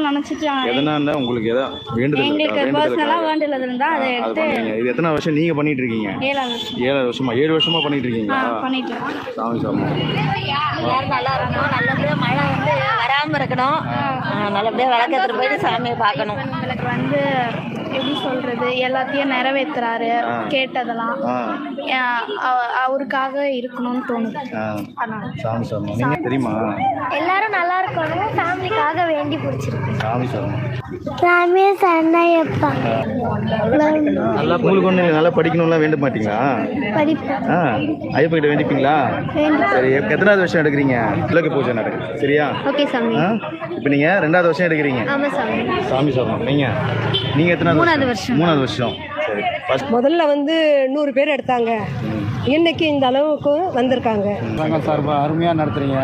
நினைச்சிட்டு எதனால உங்களுக்கு எதா வேண்டுதல் எங்களுக்கு பர்சனலா வேண்டுதல் இருந்தா அதை எடுத்து இது எத்தனை வருஷம் நீங்க பண்ணிட்டு இருக்கீங்க? 7 வருஷமா 7 வருஷமா பண்ணிட்டு இருக்கீங்களா? பண்ணிட்டு சாமி சாமி எல்லாரும் நல்லா இருக்கணும், நல்லபடியா மழை வந்து வராம இருக்கணும், நல்லபடியா விளக்கத்துல போயிட்டு சாமியை பார்க்கணும். எங்களுக்கு வந்து எப்படி சொல்றது, எல்லாத்தையும் நிறைவேற்றுறாரு, கேட்டதெல்லாம் அவருக்காக இருக்கணும்னு தோணுது. சாமி சாமி நீங்க தெரியுமா? எல்லாரும் நல்லா இருக்கணும், ஃபேமிலிக்காக வேண்டி பிடிச்சிருக்கு. சாமி சாமி ரமேஷ் அண்ணாயப்பா நல்லா உங்களுக்கு ஒண்ணு நல்லா படிக்கணும்லாம் வேண்ட மாட்டீங்களா? படிப்பேன். ஐயப்ப கிட்ட வேண்டிப்பீங்களா? சரி, எத்தனாவது வருஷம் எடுக்கிறீங்க? இலக்கு பூஜை நடக்குது சரியா? ஓகே சாமி. இப்போ நீங்க 2வது வருஷம் எடுக்கிறீங்க? ஆமா சாமி. சாமி சாமி நீங்க எத்தனாவது? 3வது வருஷம். 3வது வருஷம். சரி, முதல்ல வந்து 100 பேர் எடுத்தாங்க, இன்னைக்கு இந்த அளவுக்கு வந்திருக்காங்க. சார்பா அருமையாக நடத்துறீங்க.